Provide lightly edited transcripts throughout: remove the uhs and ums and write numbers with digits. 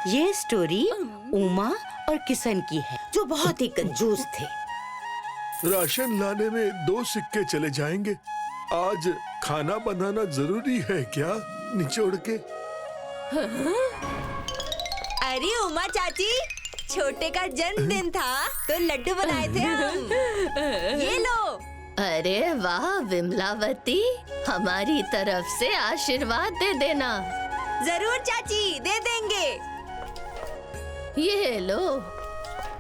ये स्टोरी उमा और किशन की है जो बहुत ही कंजूस थे। राशन लाने में 2 सिक्के चले जाएंगे। आज खाना बनाना जरूरी है क्या? निचोड़ के। अरे उमा चाची, छोटे का जन्मदिन था तो लड्डू बनाए थे हम। ये लो। अरे वाह विमलावती, हमारी तरफ से आशीर्वाद दे देना। जरूर चाची, दे देंगे। ये लो,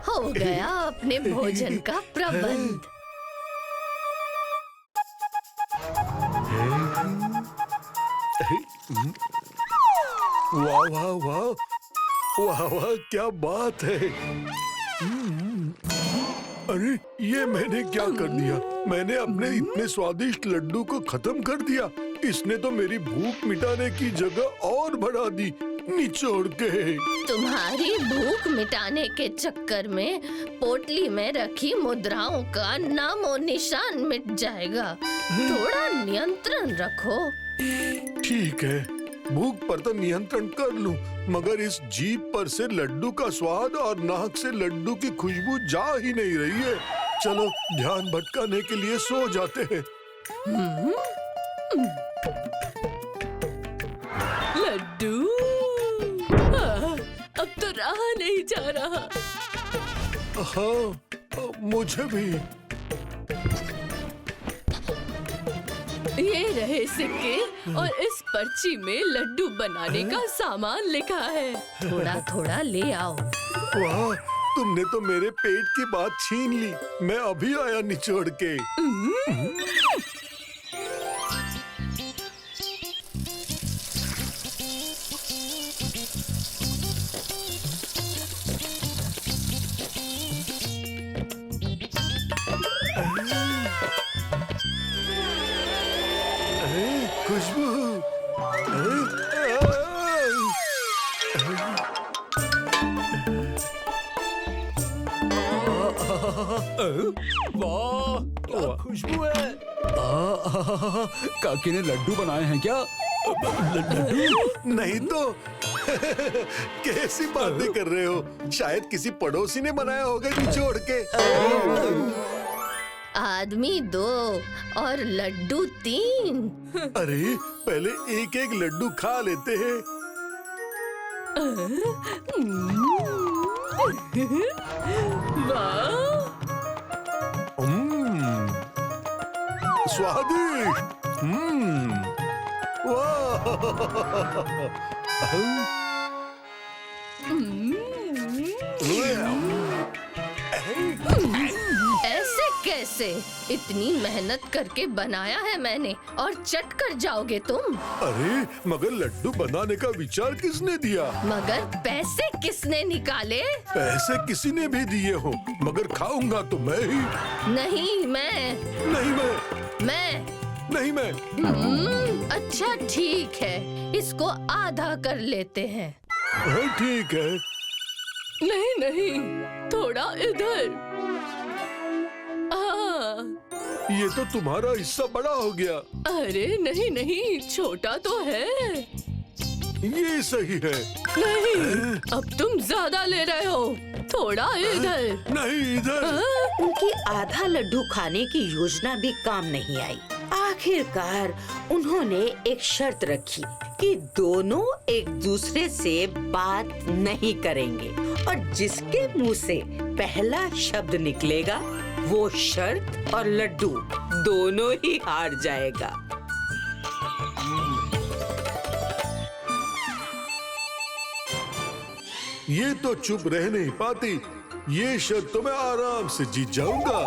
हो गया अपने भोजन का प्रबंध। वाह वाह वाह वाह वाह, क्या बात है। अरे ये मैंने क्या कर दिया? मैंने अपने इतने स्वादिष्ट लड्डू को खत्म कर दिया। इसने तो मेरी भूख मिटाने की जगह और बढ़ा दी, निचोड़ के। तुम्हारी भूख मिटाने के चक्कर में पोटली में रखी मुद्राओं का नामो निशान मिट जाएगा। थोड़ा नियंत्रण रखो। ठीक है, भूख पर तो नियंत्रण कर लूं, मगर इस जीभ पर से लड्डू का स्वाद और नाक से लड्डू की खुशबू जा ही नहीं रही है। चलो ध्यान भटकाने के लिए सो जाते हैं। लड्डू, अब तो रहा नहीं जा रहा। हाँ, मुझे भी। ये रहे सिक्के और इस पर्ची में लड्डू बनाने का सामान लिखा है। थोड़ा थोड़ा ले आओ। वाह, तुमने तो मेरे पेट की बात छीन ली। मैं अभी आया निचोड़ के। खुशबू। वाह, क्या खुशबू है। काकी ने लड्डू बनाए हैं क्या? लड्डू नहीं तो। कैसी बातें कर रहे हो? शायद किसी पड़ोसी ने बनाया होगा निचोड़ के। आदमी 2 और लड्डू 3। अरे पहले एक एक लड्डू खा लेते हैं। वाह, स्वादिष्ट। वाह। ऐसे कैसे? इतनी मेहनत करके बनाया है मैंने और चट कर जाओगे तुम? अरे मगर लड्डू बनाने का विचार किसने दिया? मगर पैसे किसने निकाले? पैसे किसी ने भी दिए हो, मगर खाऊंगा तो मैं ही। नहीं मैं। नहीं मैं। नहीं मैं। अच्छा ठीक है, इसको आधा कर लेते हैं। ठीक है। नहीं नहीं, थोड़ा इधर। ये तो तुम्हारा हिस्सा बड़ा हो गया। अरे नहीं नहीं, छोटा तो है। ये सही है। नहीं, अब तुम ज्यादा ले रहे हो। थोड़ा इधर। नहीं इधर। उनकी आधा लड्डू खाने की योजना भी काम नहीं आई। आखिरकार उन्होंने एक शर्त रखी कि दोनों एक दूसरे से बात नहीं करेंगे और जिसके मुंह से पहला शब्द निकलेगा वो शर्त और लड्डू दोनों ही हार जाएगा। ये तो चुप रह नहीं पाती। ये शर्त तो मैं आराम से जीत जाऊंगा।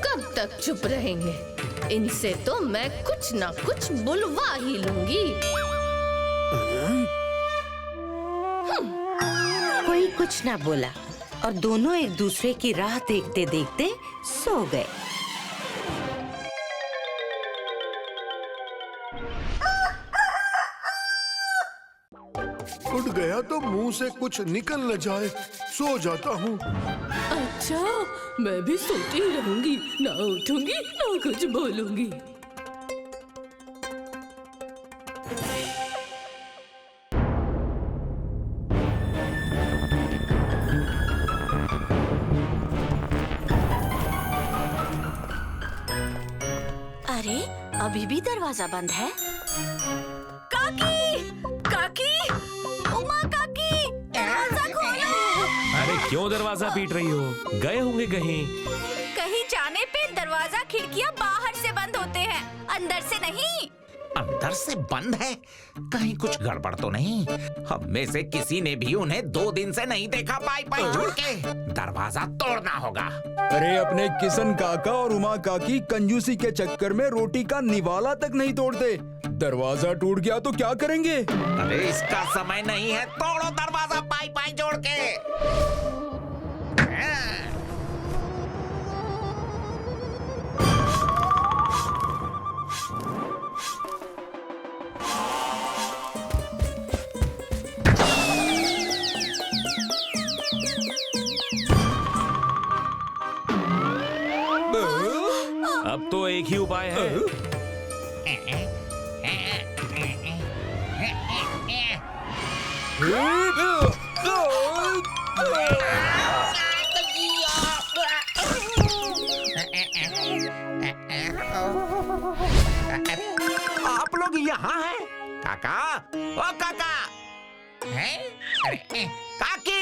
कब तक चुप रहेंगे? इनसे तो मैं कुछ ना कुछ बुलवा ही लूंगी। कोई कुछ ना बोला और दोनों एक दूसरे की राह देखते देखते सो गए। उठ गया तो मुंह से कुछ निकल न जाए। सो जाता हूँ। अच्छा, मैं भी सोती रहूंगी, ना उठूंगी ना कुछ बोलूंगी। अरे अभी भी दरवाजा बंद है। काकी, काकी, उमा काकी, दरवाजा खोलो। अरे क्यों दरवाजा पीट रही हो? गए होंगे कहीं। कहीं जाने पे दरवाजा खिड़कियाँ बाहर से बंद होते हैं, अंदर से नहीं। अंदर से बंद है? कहीं कुछ गड़बड़ तो नहीं? हम में से किसी ने भी उन्हें 2 दिन से नहीं देखा पाई छोड़ के। दरवाजा तोड़ना होगा। अरे अपने किशन काका और उमा काकी कंजूसी के चक्कर में रोटी का निवाला तक नहीं तोड़ते। दरवाजा टूट गया तो क्या करेंगे? अरे इसका समय नहीं है, तोड़ो दरवाजा पाई जोड़ के। अब तो एक ही उपाय है। आप लोग यहाँ हैं? काका, ओ काका, हैं? अरे काकी,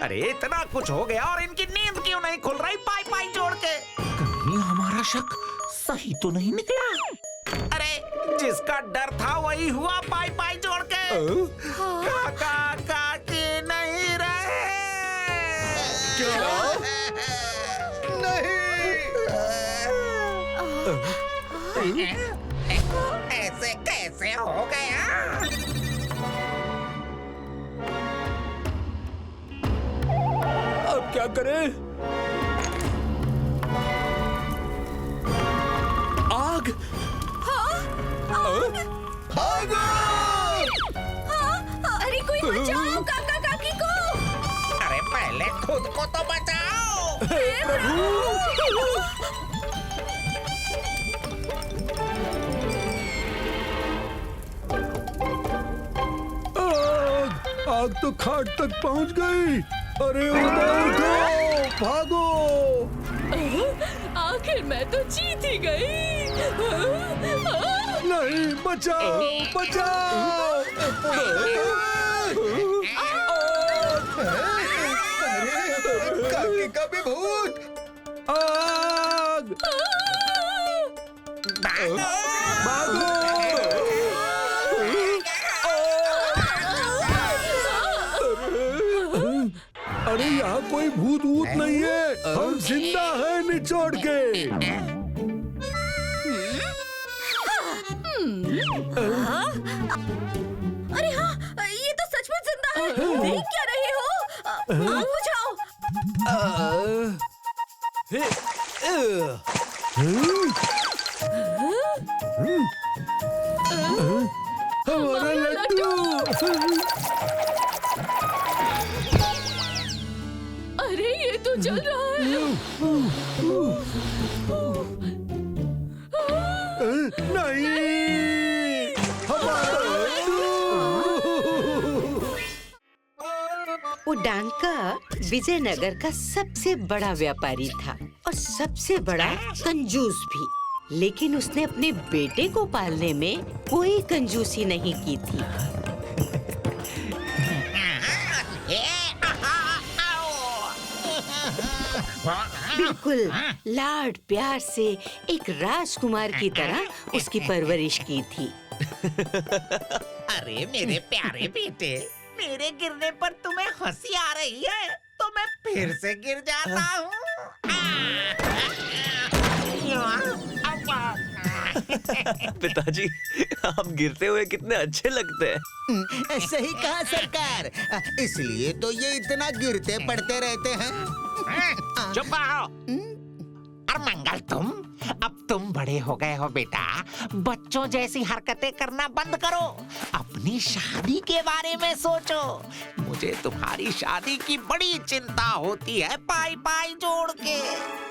अरे इतना कुछ हो गया और इनकी नींद क्यों नहीं खुल रही पाई जोड़ के? कहीं हमारा शक सही तो नहीं निकला? अरे जिसका डर था वही हुआ पाई जोड़ के। काका काकी नहीं रहे। क्या? नहीं। ऐसे कैसे हो गया? अब क्या करें? आग! भागो! अरे कोई बचाओ काका काकी को। अरे पहले खुद को तो बचाओ। आग तो खाट तक पहुंच गई। अरे उठो, भागो। आखिर मैं तो जीत ही गई। नहीं, बचाओ, बचाओ। काकी का भी भूत! आग! भागो! अरे यहाँ कोई भूत वूत नहीं है, हम जिंदा हैं निचोड़ के। अरे हाँ, ये तो सचमुच जिंदा है। देख क्या रहे हो? आग बुझाओ। हमारा लड्डू। अरे ये तो जल रहा है। नहीं, हमारा लड्डू। उडांका विजयनगर का सबसे बड़ा व्यापारी था और सबसे बड़ा कंजूस भी, लेकिन उसने अपने बेटे को पालने में कोई कंजूसी नहीं की थी। बिल्कुल लाड प्यार से एक राजकुमार की तरह उसकी परवरिश की थी। अरे मेरे प्यारे बेटे, मेरे गिरने पर तुम्हें हंसी आ रही है तो मैं फिर से गिर जाता हूँ। पिताजी, आप गिरते हुए कितने अच्छे लगते हैं। सही कहा सरकार, इसलिए तो ये इतना गिरते पड़ते रहते हैं। चुप रहो। और मंगल, अब तुम बड़े हो गए हो बेटा, बच्चों जैसी हरकतें करना बंद करो, अपनी शादी के बारे में सोचो। मुझे तुम्हारी शादी की बड़ी चिंता होती है पाई जोड़ के।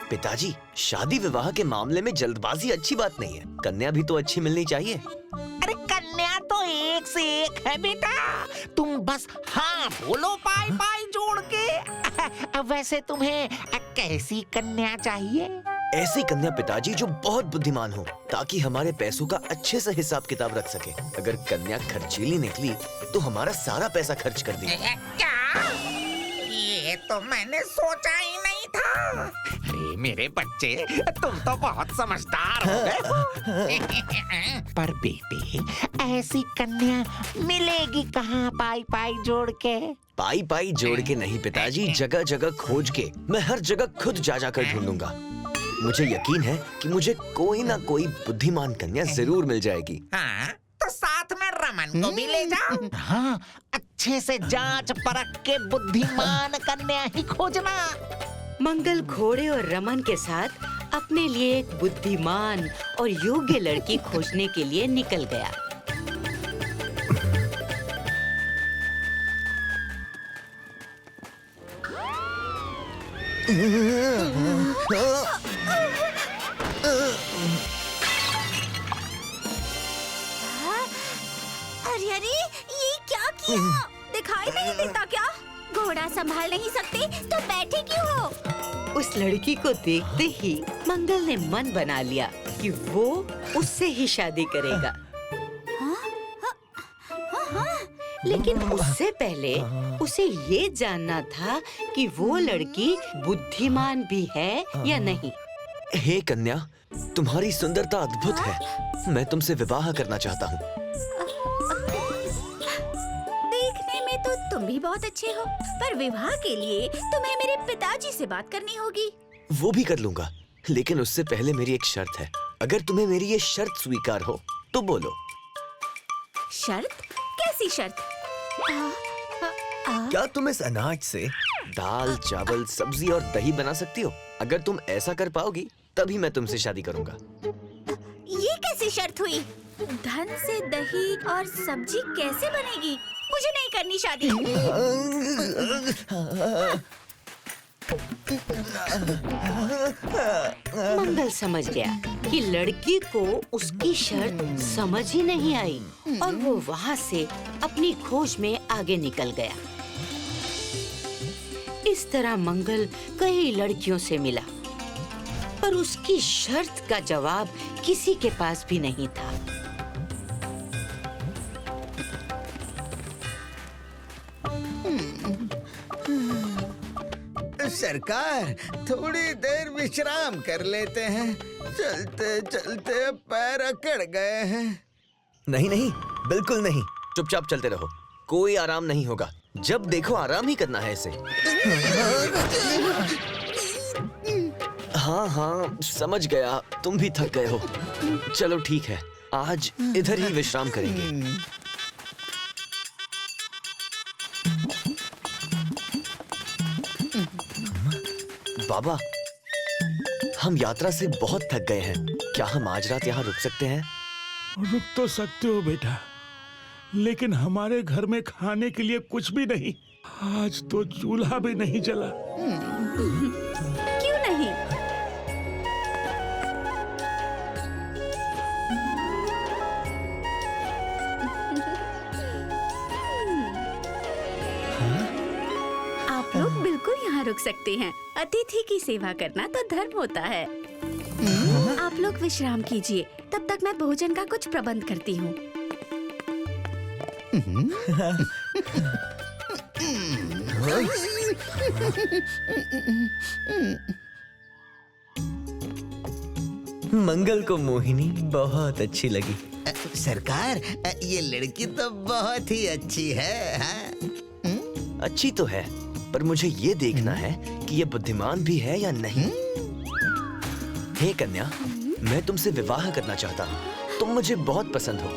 पिताजी, शादी विवाह के मामले में जल्दबाजी अच्छी बात नहीं है। कन्या भी तो अच्छी मिलनी चाहिए। अरे कन्या तो एक से एक है बेटा, तुम बस हाँ बोलो पाई जोड़ के। वैसे तुम्हें कैसी कन्या चाहिए? ऐसी कन्या पिताजी जो बहुत बुद्धिमान हो, ताकि हमारे पैसों का अच्छे से हिसाब किताब रख सके। अगर कन्या खर्चीली निकली तो हमारा सारा पैसा खर्च कर देगी। क्या? ये तो मैंने सोचा ही नहीं था। अरे मेरे बच्चे, तुम तो बहुत समझदार हो गए। पर बेटे, ऐसी कन्या मिलेगी कहाँ पाई पाई जोड़ के? पाई पाई जोड़ के नहीं पिताजी, जगह जगह खोज के। मैं हर जगह खुद जा जाकर ढूंढूंगा। मुझे यकीन है कि मुझे कोई ना कोई बुद्धिमान कन्या जरूर मिल जाएगी। हाँ, तो साथ में रमन को भी ले जाओ। हाँ, अच्छे से जांच परख के बुद्धिमान कन्या ही खोजना। मंगल घोड़े और रमन के साथ अपने लिए एक बुद्धिमान और योग्य लड़की खोजने के लिए निकल गया। अरे अरे, ये क्या किया? दिखाई नहीं देता क्या? घोड़ा संभाल नहीं सकते तो बैठे क्यों हो? उस लड़की को देखते ही मंगल ने मन बना लिया कि वो उससे ही शादी करेगा। लेकिन उससे पहले उसे ये जानना था कि वो लड़की बुद्धिमान भी है या नहीं। हे कन्या, तुम्हारी सुंदरता अद्भुत है। मैं तुमसे विवाह करना चाहता हूँ। देखने में तो तुम भी बहुत अच्छे हो, पर विवाह के लिए तुम्हें मेरे पिताजी से बात करनी होगी। वो भी कर लूंगा, लेकिन उससे पहले मेरी एक शर्त है। अगर तुम्हें मेरी ये शर्त स्वीकार हो तो बोलो। शर्त? कैसी शर्त? क्या तुम इस अनाज से दाल, चावल, सब्जी और दही बना सकती हो? अगर तुम ऐसा कर पाओगी तभी मैं तुमसे शादी करूंगा। ये कैसी शर्त हुई? धन से दही और सब्जी कैसे बनेगी? मुझे नहीं करनी शादी। मंगल समझ गया कि लड़की को उसकी शर्त समझ ही नहीं आई और वो वहाँ से अपनी खोज में आगे निकल गया। इस तरह मंगल कई लड़कियों से मिला, पर उसकी शर्त का जवाब किसी के पास भी नहीं था। सरकार, थोड़ी देर विश्राम कर लेते हैं। चलते चलते पैर अकड़ गए हैं। नहीं नहीं, बिल्कुल नहीं। चुपचाप चलते रहो, कोई आराम नहीं होगा। जब देखो आराम ही करना है इसे। हाँ हाँ, समझ गया, तुम भी थक गए हो। चलो ठीक है, आज इधर ही विश्राम करेंगे। बाबा, हम यात्रा से बहुत थक गए हैं। क्या हम आज रात यहाँ रुक सकते हैं? रुक तो सकते हो बेटा, लेकिन हमारे घर में खाने के लिए कुछ भी नहीं। आज तो चूल्हा भी नहीं जला। क्यों नहीं? आप लोग बिल्कुल यहाँ रुक सकते हैं। अतिथि की सेवा करना तो धर्म होता है। आप लोग विश्राम कीजिए, तब तक मैं भोजन का कुछ प्रबंध करती हूँ। मंगल को मोहिनी बहुत अच्छी लगी। सरकार, ये लड़की तो बहुत ही अच्छी है। हाँ? अच्छी तो है, पर मुझे ये देखना है कि ये बुद्धिमान भी है या नहीं। हे कन्या, मैं तुमसे विवाह करना चाहता हूँ। तुम मुझे बहुत पसंद हो,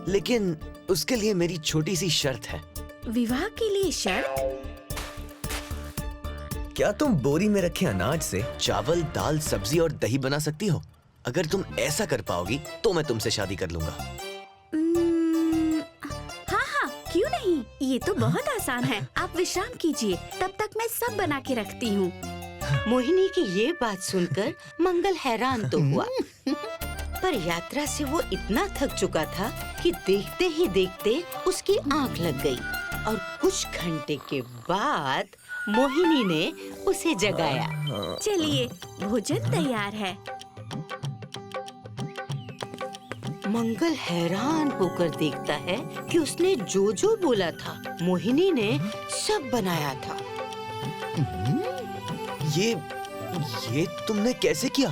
लेकिन उसके लिए मेरी छोटी सी शर्त है। विवाह के लिए शर्त? क्या तुम बोरी में रखे अनाज से चावल, दाल, सब्जी और दही बना सकती हो? अगर तुम ऐसा कर पाओगी तो मैं तुमसे शादी कर लूंगा। हाँ हाँ, क्यों नहीं? ये तो बहुत आसान है। आप विश्राम कीजिए, तब तक मैं सब बना के रखती हूँ। मोहिनी की ये बात सुनकर मंगल हैरान तो हुआ, पर यात्रा से वो इतना थक चुका था कि देखते ही देखते उसकी आंख लग गई और कुछ घंटे के बाद मोहिनी ने उसे जगाया। चलिए, भोजन तैयार है। मंगल हैरान होकर देखता है कि उसने जो जो बोला था मोहिनी ने सब बनाया था। ये तुमने कैसे किया?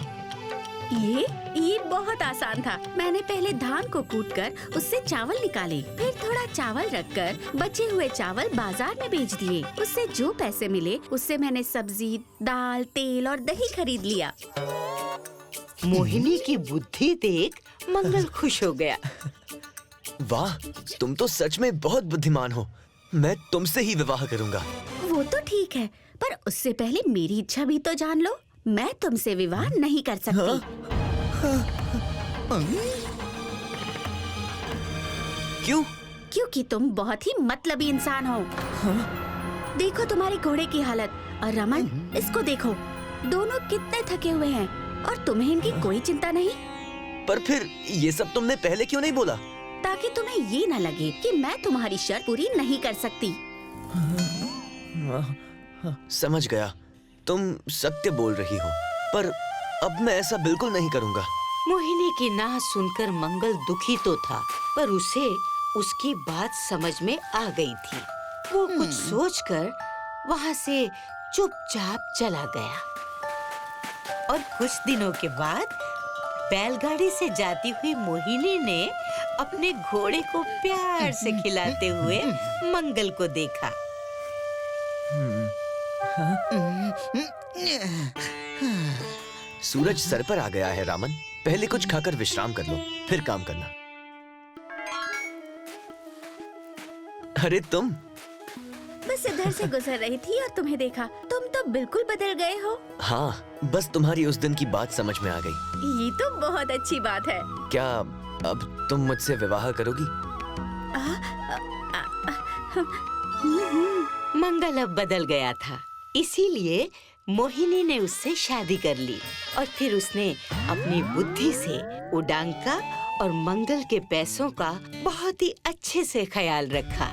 ये बहुत आसान था। मैंने पहले धान को कूटकर उससे चावल निकाले, फिर थोड़ा चावल रखकर बचे हुए चावल बाजार में बेच दिए। उससे जो पैसे मिले उससे मैंने सब्जी, दाल, तेल और दही खरीद लिया। मोहिनी की बुद्धि देख मंगल खुश हो गया। वाह, तुम तो सच में बहुत बुद्धिमान हो। मैं तुमसे ही विवाह करूंगा। वो तो ठीक है, पर उससे पहले मेरी इच्छा भी तो जान लो। मैं तुमसे विवाह नहीं कर सकती। क्यों? क्योंकि तुम बहुत ही मतलबी इंसान हो। देखो तुम्हारे घोड़े की हालत, और रमन इसको देखो, दोनों कितने थके हुए हैं और तुम्हें इनकी कोई चिंता नहीं। पर फिर ये सब तुमने पहले क्यों नहीं बोला? ताकि तुम्हें ये न लगे कि मैं तुम्हारी शर्त पूरी नहीं कर सकती। समझ गया, तुम सत्य बोल रही हो, पर अब मैं ऐसा बिल्कुल नहीं करूंगा। मोहिनी की ना सुनकर मंगल दुखी तो था, पर उसे उसकी बात समझ में आ गई थी। वो कुछ सोचकर वहाँ से चुपचाप चला गया। और कुछ दिनों के बाद बैलगाड़ी से जाती हुई मोहिनी ने अपने घोड़े को प्यार से खिलाते हुए मंगल को देखा। सूरज सर पर आ गया है रामन। पहले कुछ खाकर विश्राम कर लो, फिर काम करना। अरे तुम? बस इधर से गुजर रही थी और तुम्हें देखा। तुम तो बिल्कुल बदल गए हो। हाँ, बस तुम्हारी उस दिन की बात समझ में आ गई। ये तो बहुत अच्छी बात है। क्या अब तुम मुझसे विवाह करोगी? मंगल अब बदल गया था, इसीलिए मोहिनी ने उससे शादी कर ली। और फिर उसने अपनी बुद्धि से उडांका और मंगल के पैसों का बहुत ही अच्छे से ख्याल रखा।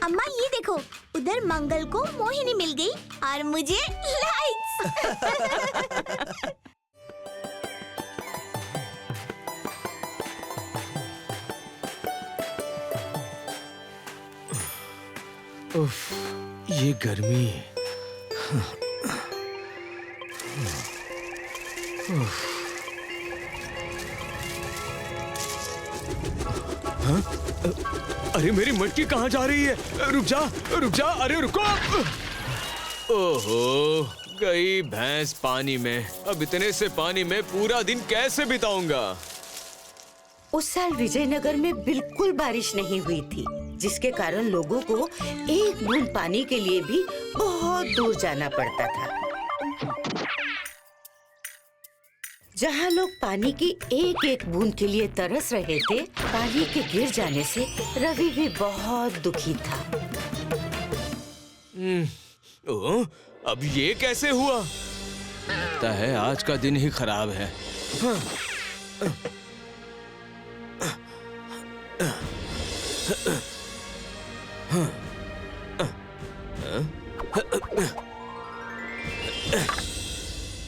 अम्मा ये देखो, उधर मंगल को मोहिनी मिल गई और मुझे लाइक्स। उफ, ये गर्मी। हाँ? अरे मेरी मटकी कहाँ जा रही है? रुक जा, अरे रुको। ओहो, गई भैंस पानी में। अब इतने से पानी में पूरा दिन कैसे बिताऊंगा? उस साल विजयनगर में बिल्कुल बारिश नहीं हुई थी, जिसके कारण लोगों को एक बूंद पानी के लिए भी बहुत दूर जाना पड़ता था। जहाँ लोग पानी की एक एक बूंद के लिए तरस रहे थे, पानी के गिर जाने से रवि भी बहुत दुखी था। अब ये कैसे हुआ? लगता है आज का दिन ही खराब है।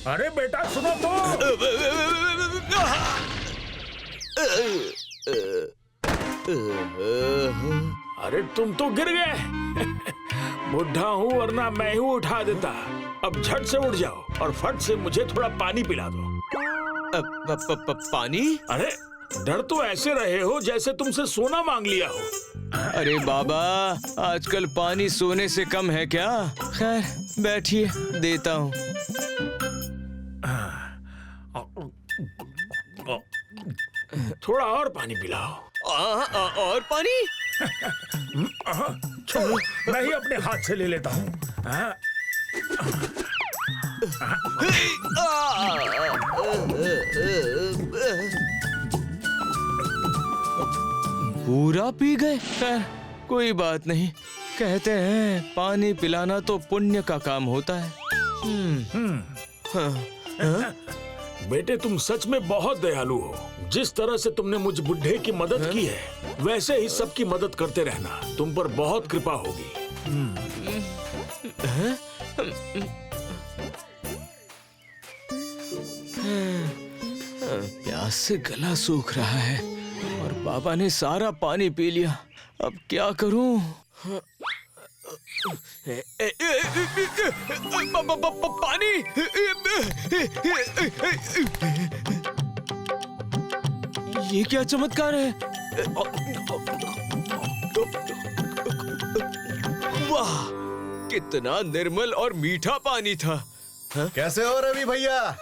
अरे बेटा सुनो तो। अरे तुम तो गिर गए। बुढ़ा हूँ वरना मैं ही उठा देता। अब झट से उठ जाओ और फट से मुझे थोड़ा पानी पिला दो। पानी? अरे डर तो ऐसे रहे हो जैसे तुमसे सोना मांग लिया हो। अरे बाबा, आजकल पानी सोने से कम है क्या? खैर बैठिए, देता हूँ। थोड़ा और पानी पिलाओ। और पानी? छोड़ो, मैं ही अपने हाथ से ले लेता हूँ। पूरा पी गए? खैर कोई बात नहीं। कहते हैं पानी पिलाना तो पुण्य का काम होता है। बेटे तुम सच में बहुत दयालु हो। जिस तरह से तुमने मुझ बुढ़े की मदद की है, वैसे ही सबकी मदद करते रहना। तुम पर बहुत कृपा होगी। प्यास से गला सूख रहा है और बाबा ने सारा पानी पी लिया। अब क्या करूं? पानी! ये क्या चमत्कार है? वाह, कितना निर्मल और मीठा पानी था। हा? कैसे हो रवि भैया?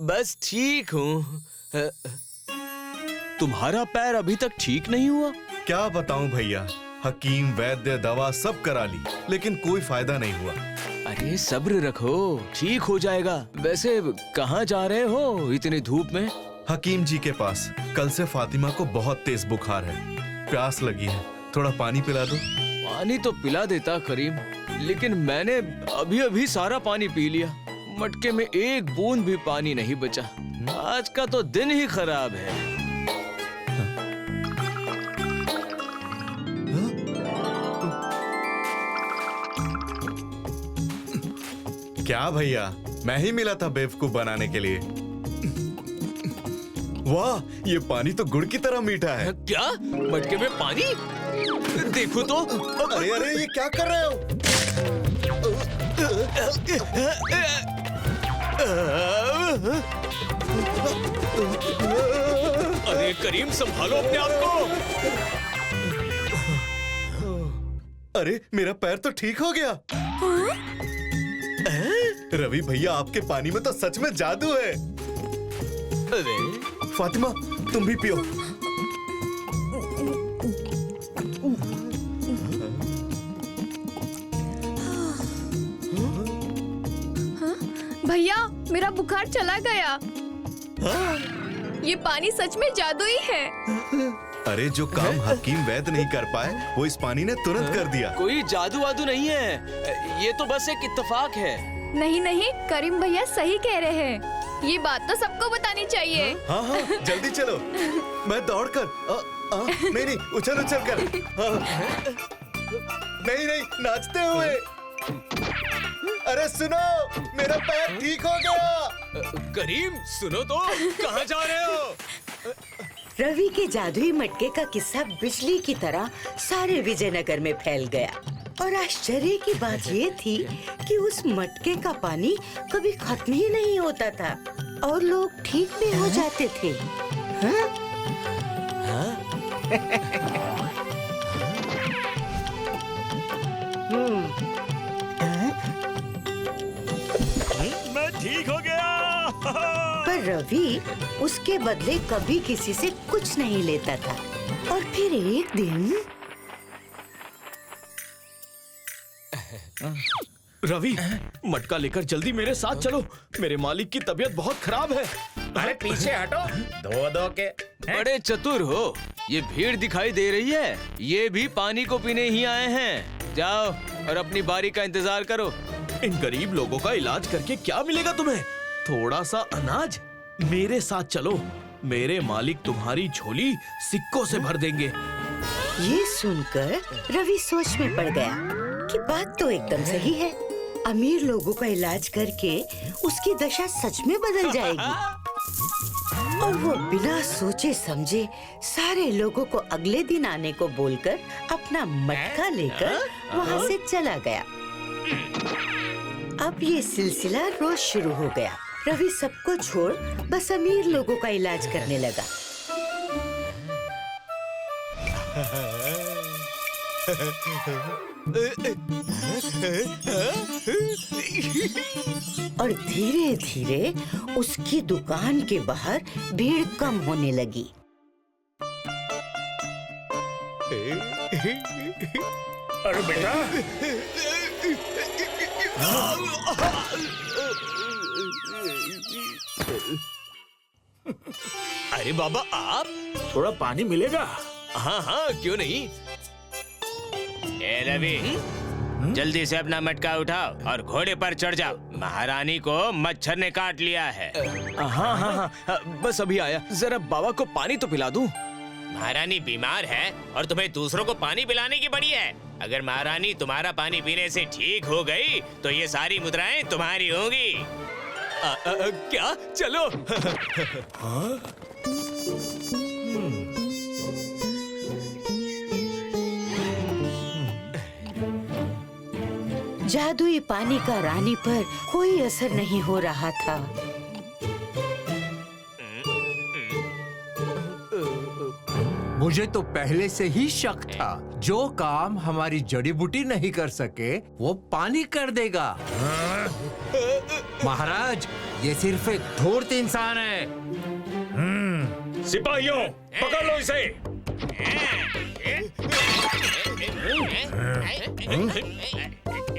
बस ठीक हूँ। तुम्हारा पैर अभी तक ठीक नहीं हुआ? क्या बताऊं भैया, हकीम वैद्य दवा सब करा ली लेकिन कोई फायदा नहीं हुआ। अरे सब्र रखो, ठीक हो जाएगा। वैसे कहाँ जा रहे हो इतनी धूप में? हकीम जी के पास। कल से फातिमा को बहुत तेज बुखार है, प्यास लगी है, थोड़ा पानी पिला दो। पानी तो पिला देता करीम, लेकिन मैंने अभी अभी सारा पानी पी लिया। मटके में एक बूंद भी पानी नहीं बचा। आज का तो दिन ही खराब है। क्या भैया, मैं ही मिला था बेवकूफ बनाने के लिए। वाह, ये पानी तो गुड़ की तरह मीठा है। क्या? मटके में पानी? देखो तो। अरे अरे, ये क्या कर रहे हो? अरे करीम, संभालो अपने आप को। अरे मेरा पैर तो ठीक हो गया। रवि भैया, आपके पानी में तो सच में जादू है। अरे फातिमा, तुम भी पियो। भैया, मेरा बुखार चला गया। ये पानी सच में जादुई है। अरे जो काम हकीम वैद्य नहीं कर पाए वो इस पानी ने तुरंत कर दिया। कोई जादू वादू नहीं है, ये तो बस एक इत्तेफाक है। नहीं नहीं, करीम भैया सही कह रहे हैं। ये बात तो सबको बतानी चाहिए। हाँ हाँ, जल्दी चलो। मैं दौड़कर नहीं नहीं, उछल उछल कर। नहीं नहीं, नाचते हुए। अरे सुनो, मेरा पैर ठीक हो गया। करीम सुनो तो, कहाँ जा रहे हो? रवि के जादुई मटके का किस्सा बिजली की तरह सारे विजयनगर में फैल गया। और आश्चर्य की बात ये थी कि उस मटके का पानी कभी खत्म ही नहीं होता था और लोग ठीक भी हो जाते थे। हाँ? मैं ठीक हो गया। पर रवि उसके बदले कभी किसी से कुछ नहीं लेता था। और फिर एक दिन रवि, मटका लेकर जल्दी मेरे साथ चलो। मेरे मालिक की तबीयत बहुत खराब है। अरे पीछे हटो, धो धो के। बड़े चतुर हो, ये भीड़ दिखाई दे रही है, ये भी पानी को पीने ही आए हैं। जाओ और अपनी बारी का इंतजार करो। इन गरीब लोगों का इलाज करके क्या मिलेगा तुम्हें? थोड़ा सा अनाज। मेरे साथ चलो, मेरे मालिक तुम्हारी झोली सिक्कों से भर देंगे। ये सुनकर रवि सोच में पड़ गया कि बात तो एकदम सही है। अमीर लोगों का इलाज करके उसकी दशा सच में बदल जाएगी। और वो बिना सोचे समझे सारे लोगों को अगले दिन आने को बोलकर अपना मटका लेकर वहाँ से चला गया। अब ये सिलसिला रोज शुरू हो गया। रवि सबको छोड़ बस अमीर लोगों का इलाज करने लगा। और धीरे धीरे उसकी दुकान के बाहर भीड़ कम होने लगी। अरे बेटा, अरे बाबा, आप? थोड़ा पानी मिलेगा? हाँ हाँ, क्यों नहीं। ए रवि, जल्दी से अपना मटका उठाओ और घोड़े पर चढ़ जाओ। महारानी को मच्छर ने काट लिया है। हाँ हाँ हाँ, बस अभी आया। जरा बाबा को पानी तो पिला दूं। महारानी बीमार है और तुम्हें दूसरों को पानी पिलाने की बड़ी है। अगर महारानी तुम्हारा पानी पीने से ठीक हो गई तो ये सारी मुद्राएं तुम्हारी होंगी। क्या? चलो। जादुई पानी का रानी पर कोई असर नहीं हो रहा था। मुझे तो पहले से ही शक था, जो काम हमारी जड़ी बूटी नहीं कर सके वो पानी कर देगा। महाराज, ये सिर्फ एक धूर्त इंसान है। सिपाहियों, पकड़ लो इसे।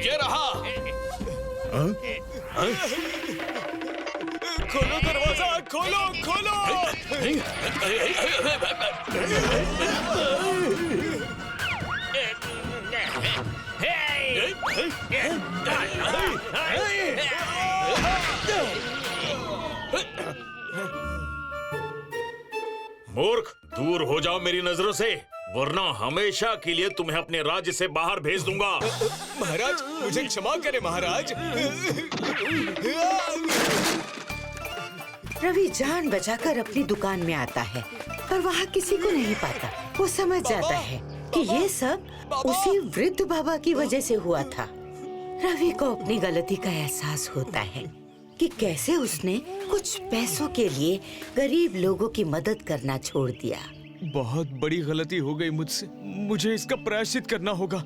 ये रहा। खोलो दरवाजा, खोलो खोलो। मूर्ख, दूर हो जाओ मेरी नजरों से, वरना हमेशा के लिए तुम्हें अपने राज्य से बाहर भेज दूंगा। महाराज, मुझे क्षमा करें महाराज। रवि जान बचाकर अपनी दुकान में आता है, पर वहाँ किसी को नहीं पाता। वो समझ जाता है कि ये सब उसी वृद्ध बाबा की वजह से हुआ था। रवि को अपनी गलती का एहसास होता है कि कैसे उसने कुछ पैसों के लिए गरीब लोगों की मदद करना छोड़ दिया। बहुत बड़ी गलती हो गई मुझसे, मुझे इसका प्रायश्चित करना होगा।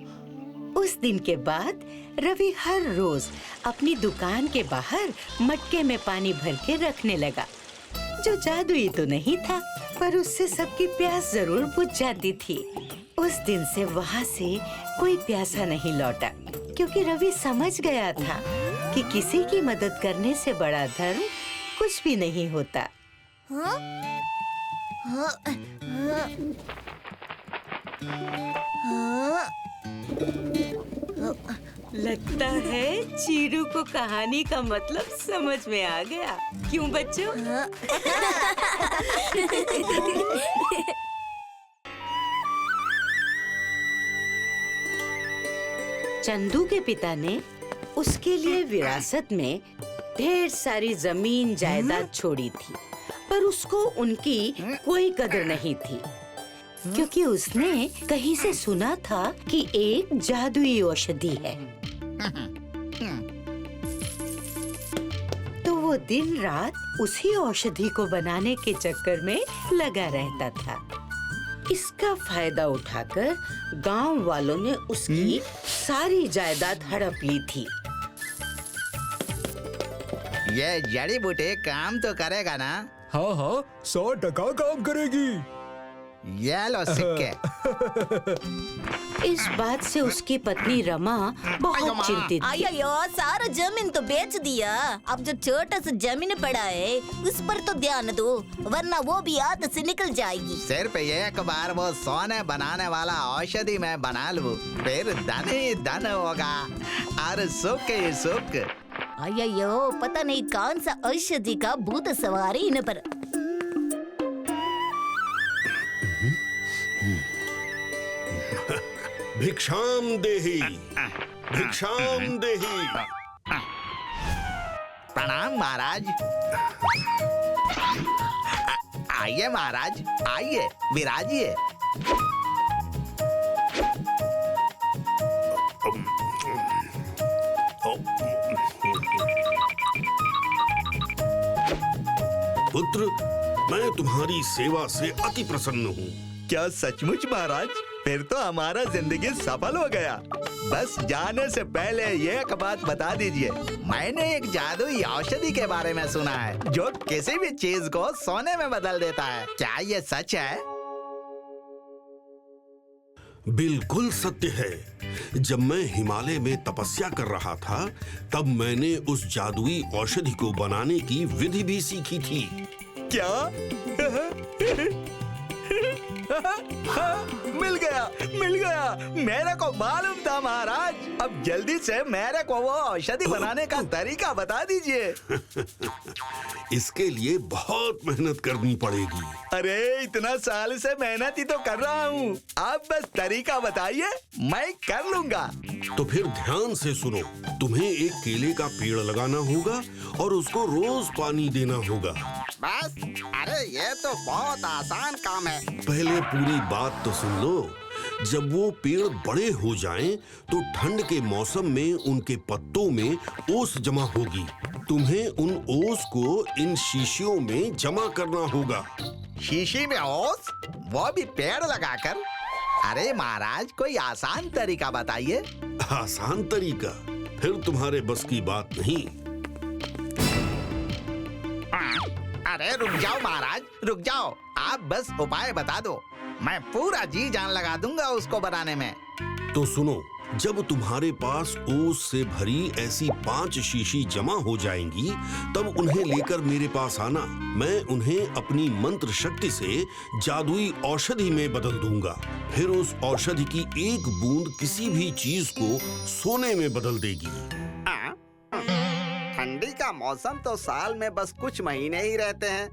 उस दिन के बाद रवि हर रोज अपनी दुकान के बाहर मटके में पानी भर के रखने लगा, जो जादुई तो नहीं था, पर उससे सबकी प्यास जरूर बुझ जाती थी। उस दिन से वहाँ से कोई प्यासा नहीं लौटा, क्योंकि रवि समझ गया था कि किसी की मदद करने से बड़ा धर्म कुछ भी नहीं होता। हाँ? हाँ? हाँ? हाँ? लगता है चीरू को कहानी का मतलब समझ में आ गया। क्यों बच्चों? चंदू के पिता ने उसके लिए विरासत में ढेर सारी जमीन जायदाद छोड़ी थी, पर उसको उनकी कोई कदर नहीं थी, क्योंकि उसने कहीं से सुना था कि एक जादुई औषधि है। तो वो दिन रात उसी औषधि को बनाने के चक्कर में लगा रहता था। इसका फायदा उठाकर गांव वालों ने उसकी सारी जायदाद हड़प ली थी। ये जड़ी बूटी काम तो करेगा ना? हाँ हाँ, 100% काम करेगी। ये लो सिक्के। इस बात से उसकी पत्नी रमा बहुत चिंतित थी। अयो, सारा जमीन तो बेच दिया। अब जो छोटा सा जमीन पड़ा है उस पर तो ध्यान दो, वरना वो भी हाथ से निकल जाएगी। सिर्फ एक बार वो सोने बनाने वाला औषधि मैं बना लूं, फिर धन ही धन होगा और सुख ही सुख। अयो, पता नहीं कौन सा औषधि का भूत सवार इन पर। भिक्षाम देही, भिक्षाम देही। प्रणाम महाराज। आइए महाराज, आइए, विराजिए। पुत्र, मैं तुम्हारी सेवा से अति प्रसन्न हूँ। क्या सचमुच महाराज? फिर तो हमारा जिंदगी सफल हो गया। बस जाने से पहले एक बात बता दीजिए। मैंने एक जादुई औषधि के बारे में सुना है जो किसी भी चीज को सोने में बदल देता है। क्या ये सच है? बिल्कुल सत्य है। जब मैं हिमालय में तपस्या कर रहा था, तब मैंने उस जादुई औषधि को बनाने की विधि भी सीखी थी। क्या? मिल गया। मिल गया। मेरे को मालूम था महाराज। अब जल्दी से मेरे को वो औषधि बनाने का तरीका बता दीजिए। इसके लिए बहुत मेहनत करनी पड़ेगी। अरे इतना साल से मेहनत ही तो कर रहा हूँ। आप बस तरीका बताइए, मैं कर लूंगा। तो फिर ध्यान से सुनो। तुम्हें एक केले का पेड़ लगाना होगा और उसको रोज पानी देना होगा। बस? अरे ये तो बहुत आसान काम है। पहले पूरी बात तो सुन लो। जब वो पेड़ बड़े हो जाएं, तो ठंड के मौसम में उनके पत्तों में ओस जमा होगी। तुम्हें उन ओस को इन शीशियों में जमा करना होगा। शीशी में ओस? वो भी पेड़ लगाकर? अरे महाराज, कोई आसान तरीका बताइए। आसान तरीका? फिर तुम्हारे बस की बात नहीं। अरे रुक जाओ महाराज, रुक जाओ। आप बस उपाय बता दो, मैं पूरा जी जान लगा दूंगा उसको बनाने में। तो सुनो, जब तुम्हारे पास ओस से भरी ऐसी 5 शीशी जमा हो जाएंगी, तब उन्हें लेकर मेरे पास आना। मैं उन्हें अपनी मंत्र शक्ति से जादुई औषधि में बदल दूंगा। फिर उस औषधि की एक बूंद किसी भी चीज को सोने में बदल देगी। ठंडी का मौसम तो साल में बस कुछ महीने ही रहते हैं।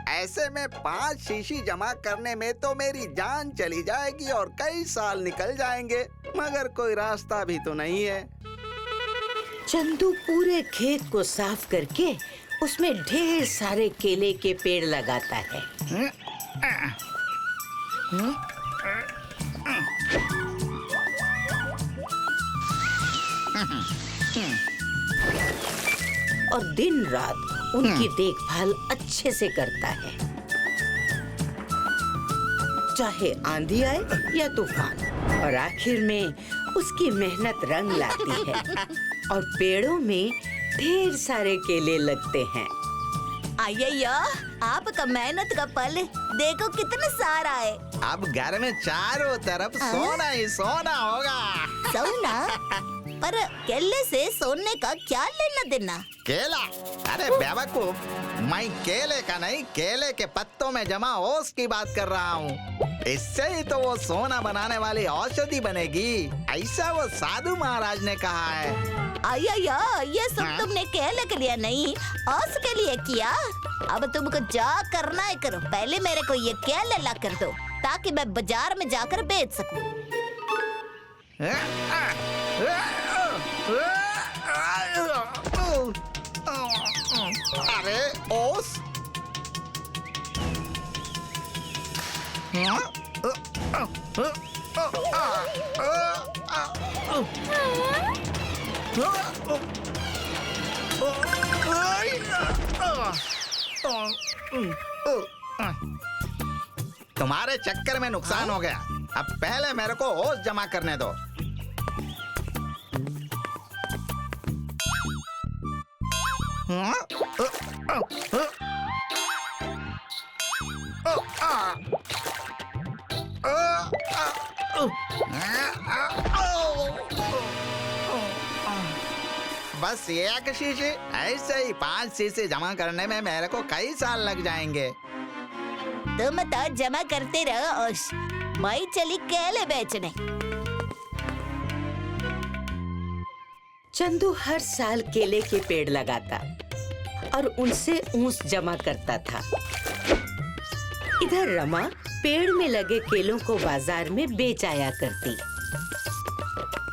ऐसे में 5 शीशी जमा करने में तो मेरी जान चली जाएगी और कई साल निकल जाएंगे। मगर कोई रास्ता भी तो नहीं है। चंदू पूरे खेत को साफ करके उसमें ढेर सारे केले के पेड़ लगाता है। और दिन रात उनकी देखभाल अच्छे से करता है, चाहे आंधी आए या तूफान। और आखिर में उसकी मेहनत रंग लाती है और पेड़ों में ढेर सारे केले लगते हैं। आइया, आपका मेहनत का फल देखो कितना सारा है। अब घर में चारों तरफ सोना ही सोना होगा। सोना? पर केले से सोने का क्या लेना देना? केला? अरे बेवकूफ, मैं केले का नहीं, केले के पत्तों में जमा ओस की बात कर रहा हूँ। इससे ही तो वो सोना बनाने वाली औषधि बनेगी, ऐसा वो साधु महाराज ने कहा है। आइया, ये सब तुमने केले के लिए नहीं, ओस के लिए किया। अब तुमको जा करना है करो। पहले मेरे को ये केले ला कर दो, ताकि मैं बाजार में जाकर बेच सकूं। अरे ओस? तुम्हारे चक्कर में नुकसान हो गया। अब पहले मेरे को ओस जमा करने दो। बस एक शीशी? ऐसे ही 5 शीशी जमा करने में मेरे को कई साल लग जाएंगे। तुम तो जमा करते रहो ओस, मैं चली केले बेचने। चंदू हर साल केले के पेड़ लगाता और उनसे ऊंस जमा करता था। इधर रमा पेड़ में लगे केलों को बाजार में बेच आया करती।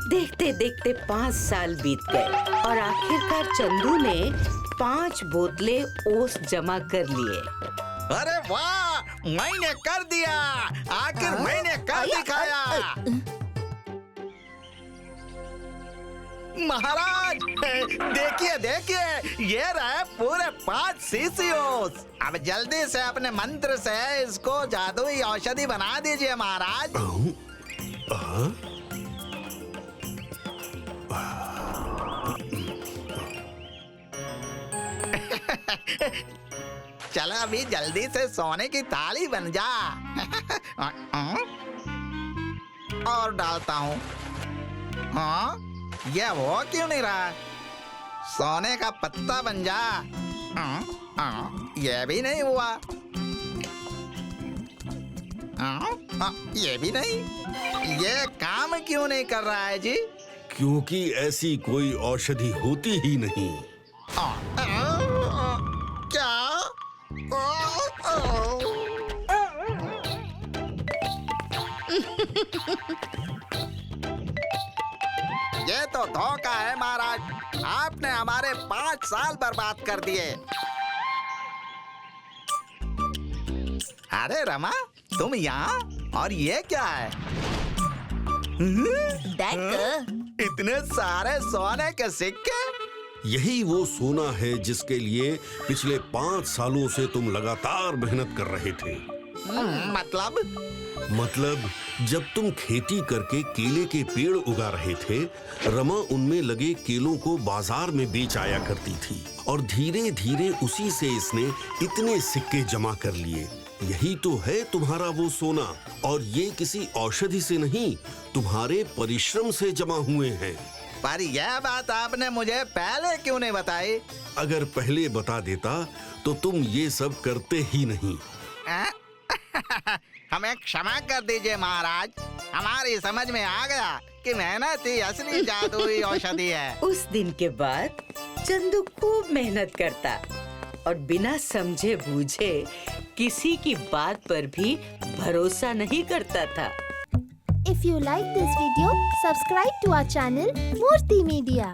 देखते देखते 5 साल बीत गए और आखिरकार चंदू ने 5 बोतलें ओस जमा कर लिए। अरे वाह, मैंने कर दिया, आखिर मैंने कर दिखाया। महाराज देखिए देखिए, ये रहे पूरे 5 शीशी ओस। अब जल्दी से अपने मंत्र से इसको जादुई औषधि बना दीजिए महाराज। चलो अभी जल्दी से सोने की थाली बन जा। और डालता हूँ। हाँ, ये हो क्यों नहीं रहा? सोने का पत्ता बन जा। ये भी नहीं हुआ। ये भी नहीं। ये काम क्यों नहीं कर रहा है जी? क्योंकि ऐसी कोई औषधि होती ही नहीं। क्या? ये तो धोखा है महाराज। आपने हमारे 5 साल बर्बाद कर दिए। अरे रमा, तुम यहाँ? और ये क्या है? देख, इतने सारे सोने के सिक्के। यही वो सोना है जिसके लिए पिछले 5 सालों से तुम लगातार मेहनत कर रहे थे। मतलब जब तुम खेती करके केले के पेड़ उगा रहे थे, रमा उनमें लगे केलों को बाजार में बेच आया करती थी और धीरे धीरे उसी से इसने इतने सिक्के जमा कर लिए। यही तो है तुम्हारा वो सोना, और ये किसी औषधि से नहीं, तुम्हारे परिश्रम से जमा हुए हैं। पर यह बात आपने मुझे पहले क्यों नहीं बताई? अगर पहले बता देता तो तुम ये सब करते ही नहीं। हमें क्षमा कर दीजिए महाराज। हमारी समझ में आ गया कि मेहनत ही असली जादुई औषधि है। उस दिन के बाद चंदू खूब मेहनत करता और बिना समझे बूझे किसी की बात पर भी भरोसा नहीं करता था। If you like this video, subscribe to our channel Murthy Media.